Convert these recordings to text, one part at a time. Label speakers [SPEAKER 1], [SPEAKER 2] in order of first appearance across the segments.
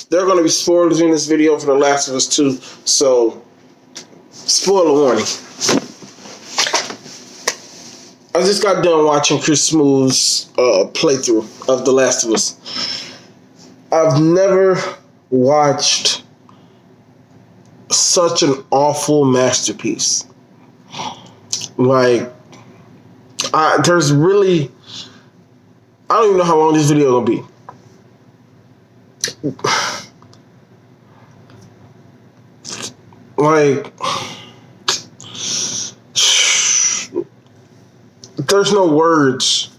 [SPEAKER 1] There are going to be spoilers in this video for The Last of Us 2, so spoiler warning. I just got done watching Chris Smooth's playthrough of The Last of Us. I've never watched such an awful masterpiece. Like, there's really... I don't even know how long this video is going to be. Like, there's no words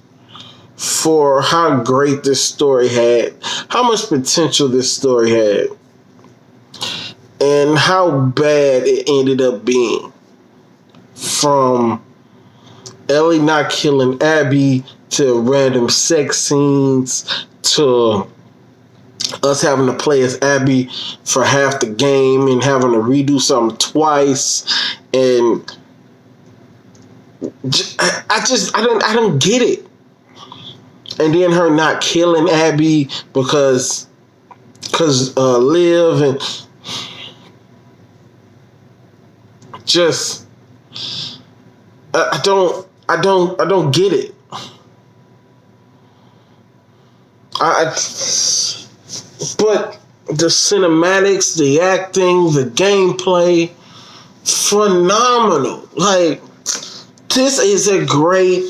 [SPEAKER 1] for how great this story had, how much potential this story had, and how bad it ended up being. From Ellie not killing Abby, to random sex scenes, to us having to play as Abby for half the game and having to redo something twice, and I don't get it. And then her not killing Abby because Liv, and just I don't get it. But the cinematics, the acting, the gameplay, phenomenal. Like, this is a great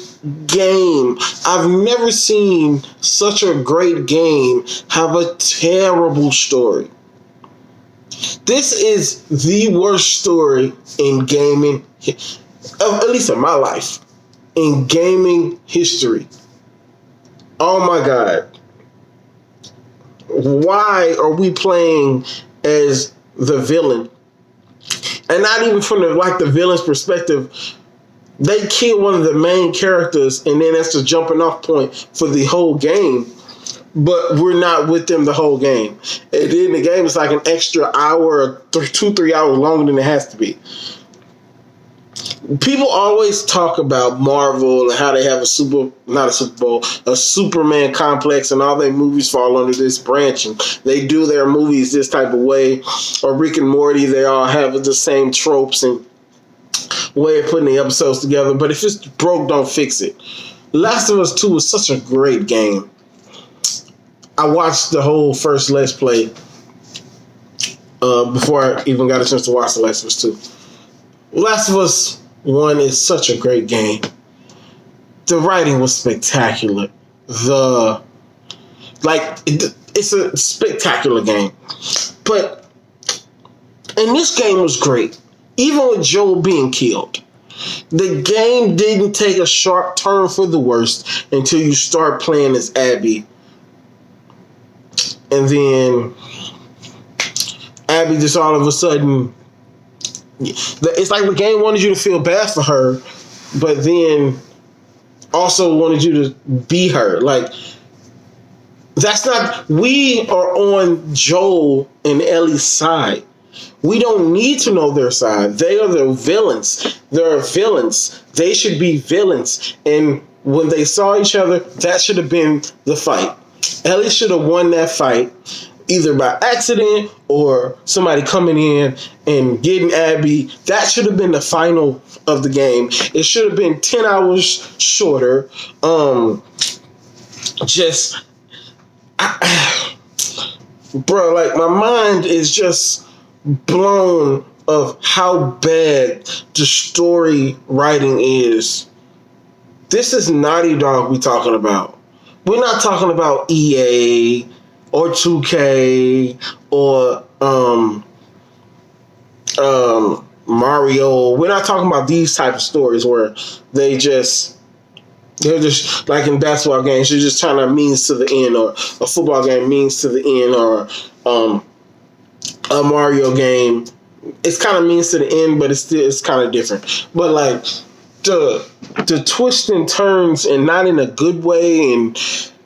[SPEAKER 1] game. I've never seen such a great game have a terrible story. This is the worst story in gaming, at least in my life, in gaming history. Oh my God. Why are we playing as the villain? And not even from the villain's perspective. They kill one of the main characters, and then that's the jumping off point for the whole game. But we're not with them the whole game. And then the game is like an extra hour, or 2-3 hours longer than it has to be. People always talk about Marvel and how they have a Superman complex, and all their movies fall under this branch, and they do their movies this type of way. Or Rick and Morty, they all have the same tropes and way of putting the episodes together. But if it's broke, don't fix it. Last of Us 2 was such a great game. I watched the whole first Let's Play before I even got a chance to watch The Last of Us 2. Last of Us 1 is such a great game. The writing was spectacular. It's a spectacular game. But, and this game was great. Even with Joel being killed. The game didn't take a sharp turn for the worst until you start playing as Abby. And then Abby just all of a sudden, it's like the game wanted you to feel bad for her, but then also wanted you to be her. Like, that's not, we are on Joel and Ellie's side. We don't need to know their side. They are the villains. They're villains. They should be villains. And when they saw each other, that should have been the fight. Ellie should have won that fight, either by accident or somebody coming in and getting Abby. That should have been the final of the game. It should have been 10 hours shorter. Bro, like, my mind is just blown of how bad the story writing is. This is Naughty Dog we talking about. We're not talking about EA or 2K or Mario. We're not talking about these type of stories where they're just like in basketball games, you're just trying to means to the end, or a football game means to the end, or a Mario game, it's kind of means to the end, but it's kind of different. But like the twists and turns, and not in a good way, and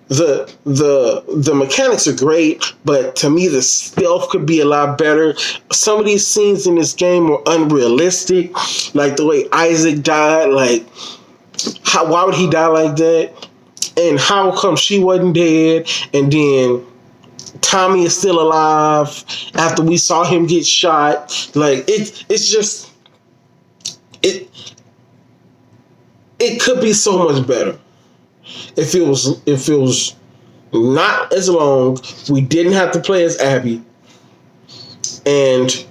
[SPEAKER 1] the mechanics are great, but to me the stealth could be a lot better. Some of these scenes in this game were unrealistic, like the way Isaac died. Like, why would he die like that? And how come she wasn't dead? And then Tommy is still alive after we saw him get shot. Like it's just it could be so much better if it was not as long. We didn't have to play as Abby, and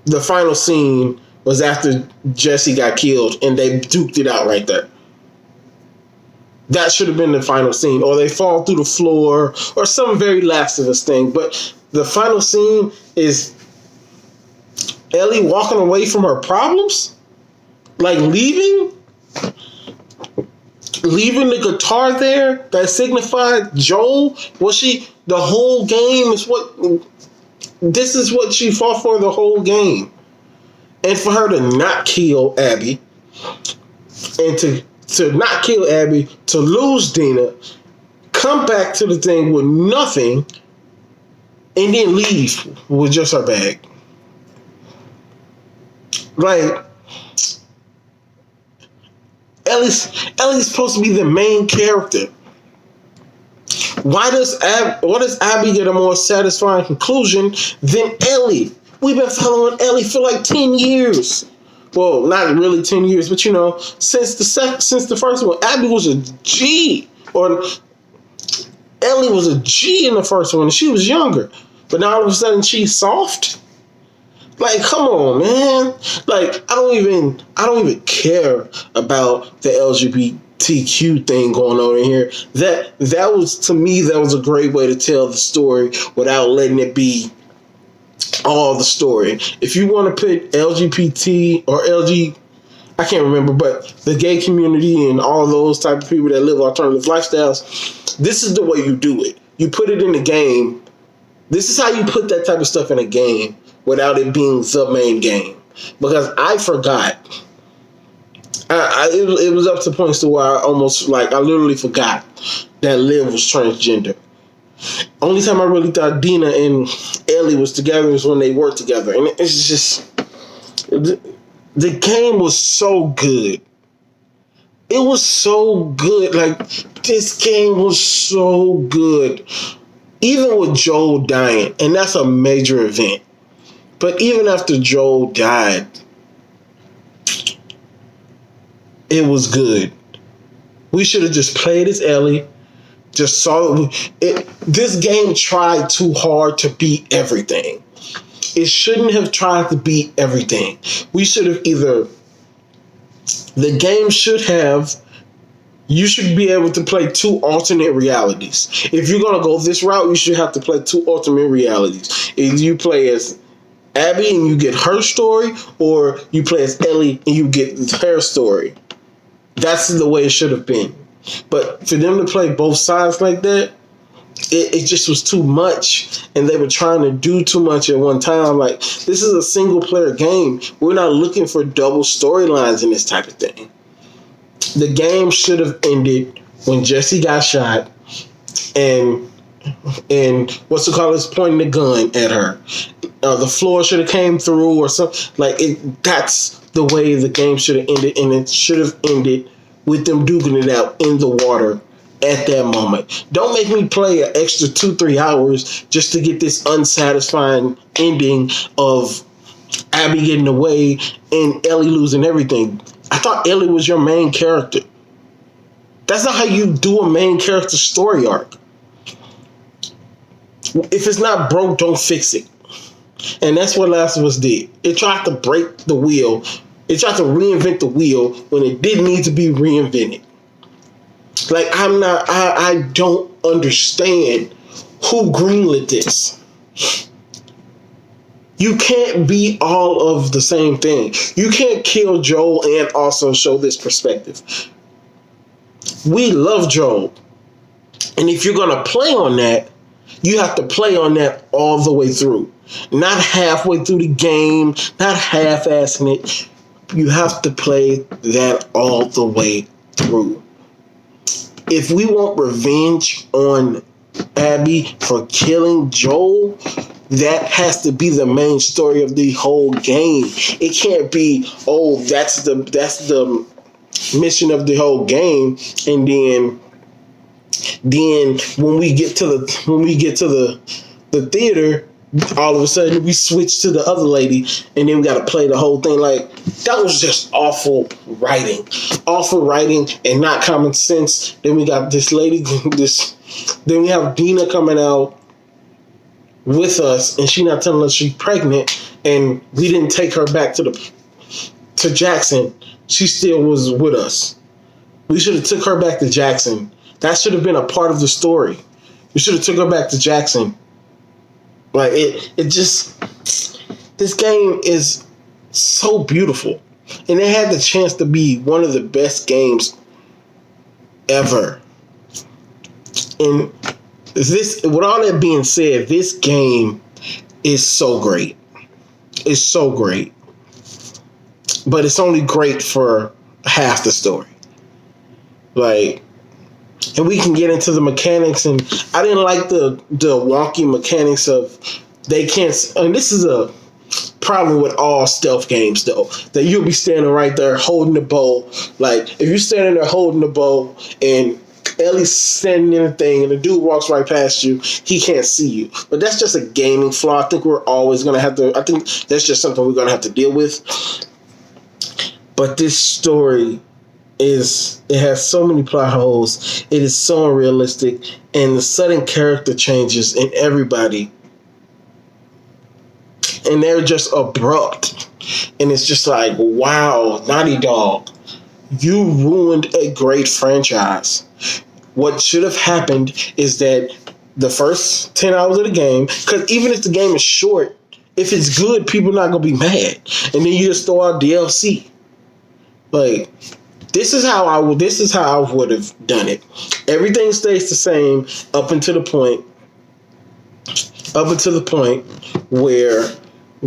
[SPEAKER 1] the final scene was after Jesse got killed, and they duked it out right there. That should have been the final scene, or they fall through the floor, or some very Last of Us thing. But the final scene is Ellie walking away from her problems, like leaving the guitar there that signified Joel. Was she the whole game? This is what she fought for the whole game, and for her to not kill Abby, and to not kill Abby, to lose Dina, come back to the thing with nothing, and then leave with just her bag. Like, Ellie's supposed to be the main character. Why does Abby get a more satisfying conclusion than Ellie? We've been following Ellie for like 10 years. Well, not really 10 years, but since the first one, Abby was a G, or Ellie was a G in the first one, and she was younger. But now all of a sudden she's soft. Like, come on, man. Like, I don't even care about the LGBTQ thing going on in here. That was, to me, that was a great way to tell the story without letting it be all the story. If you want to put LGBT or I can't remember, but the gay community and all those type of people that live alternative lifestyles, this is the way you do it. You put it in the game. This is how you put that type of stuff in a game without it being the main game. Because I forgot. It was up to points to where I literally forgot that Liv was transgender. Only time I really thought Dina and Ellie was together was when they worked together. And it's just, the game was so good. It was so good. Like, this game was so good. Even with Joel dying, and that's a major event. But even after Joel died, it was good. We should have just played as Ellie. Just saw it. This game tried too hard to beat everything. It shouldn't have tried to beat everything. We should have the game should have, you should be able to play 2 alternate realities. If you're going to go this route, you should have to play 2 alternate realities. If you play as Abby and you get her story, or you play as Ellie and you get her story. That's the way it should have been. But for them to play both sides like that, it just was too much. And they were trying to do too much at one time. Like, this is a single player game. We're not looking for double storylines in this type of thing. The game should have ended when Jesse got shot and pointing the gun at her. The floor should have came through or something. Like, that's the way the game should have ended, and it should have ended with them duking it out in the water at that moment. Don't make me play an extra 2-3 hours just to get this unsatisfying ending of Abby getting away and Ellie losing everything. I thought Ellie was your main character. That's not how you do a main character story arc. If it's not broke, don't fix it. And that's what Last of Us did. It tried to break the wheel. It tried to reinvent the wheel when it didn't need to be reinvented. Like, I don't understand who greenlit this. You can't be all of the same thing. You can't kill Joel and also show this perspective. We love Joel. And if you're going to play on that, you have to play on that all the way through. Not halfway through the game, not half-assing it. You have to play that all the way through. If we want revenge on Abby for killing Joel, that has to be the main story of the whole game. It can't be, oh, that's the mission of the whole game, and then Then when we get to the theater, all of a sudden we switch to the other lady, and then we got to play the whole thing. Like, that was just awful writing, and not common sense. Then we got this lady, then we have Dina coming out with us, and she not telling us she's pregnant, and we didn't take her back to Jackson. She still was with us. We should have took her back to Jackson. That should have been a part of the story. We should have took her back to Jackson. Like, it just, this game is so beautiful. And it had the chance to be one of the best games ever. And this, with all that being said, this game is so great. It's so great. But it's only great for half the story. Like, and we can get into the mechanics, and I didn't like the wonky mechanics of they can't. And this is a problem with all stealth games, though, that you'll be standing right there holding the bow. Like, if you're standing there holding the bow and Ellie's standing in the thing and the dude walks right past you, he can't see you. But that's just a gaming flaw. I think we're always going to have to. I think that's just something we're going to have to deal with. But this story it has so many plot holes. It is so unrealistic, and the sudden character changes in everybody, and they're just abrupt, and it's just like, wow, Naughty Dog, you ruined a great franchise. What should have happened is that the first 10 hours of the game, because even if the game is short, if it's good, people are not gonna be mad, and then you just throw out DLC. Like, This is how I would have done it. Everything stays the same up until the point where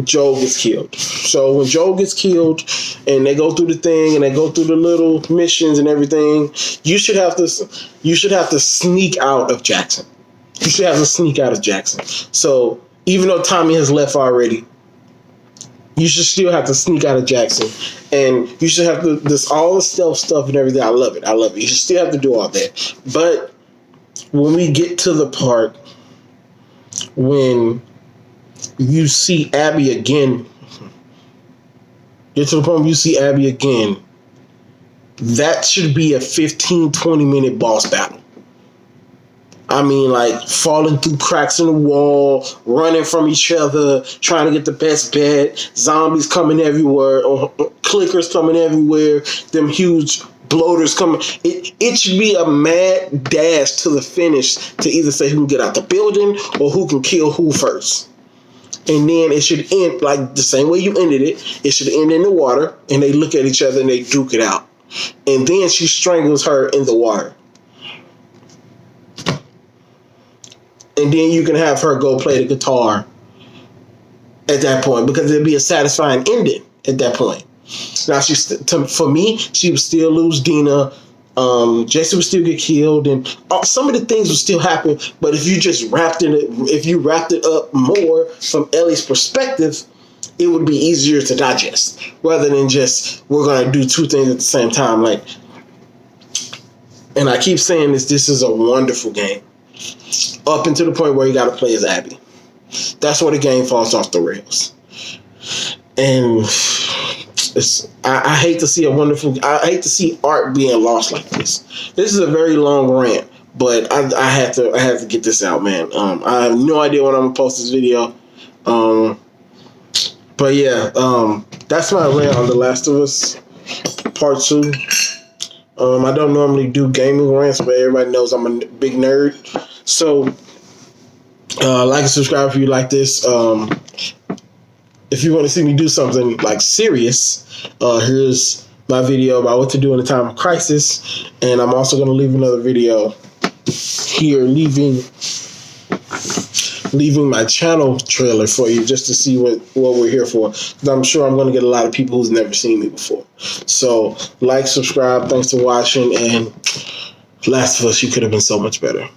[SPEAKER 1] Joel gets killed. So when Joel gets killed and they go through the thing and they go through the little missions and everything, you should have to sneak out of Jackson. So even though Tommy has left already, you should still have to sneak out of Jackson. And you should have to, all the stealth stuff and everything. I love it. You should still have to do all that. But when we get to the part when you see Abby again, that should be a 15-20 minute boss battle. I mean, like, falling through cracks in the wall, running from each other, trying to get the best bet, zombies coming everywhere, or clickers coming everywhere, them huge bloaters coming. It should be a mad dash to the finish to either say who can get out the building or who can kill who first. And then it should end like the same way you ended it. It should end in the water, and they look at each other and they duke it out. And then she strangles her in the water. And then you can have her go play the guitar at that point, because it'd be a satisfying ending at that point. Now, for me, she would still lose Dina. Jesse would still get killed, and some of the things would still happen. But if you wrapped it up more from Ellie's perspective, it would be easier to digest, rather than just we're gonna do two things at the same time. Like, and I keep saying this is a wonderful game. Up until the point where you got to play as Abby. That's where the game falls off the rails. And I hate to see I hate to see art being lost like this. This is a very long rant, but I have to get this out, man. I have no idea when I'm gonna post this video. But yeah, that's my rant on The Last of Us Part 2. I don't normally do gaming rants, but everybody knows I'm a big nerd. So, like and subscribe if you like this. If you want to see me do something like serious, here's my video about what to do in a time of crisis. And I'm also going to leave another video here, leaving my channel trailer for you, just to see what we're here for. I'm sure I'm going to get a lot of people who's never seen me before. So, like, subscribe. Thanks for watching. And Last of Us, you could have been so much better.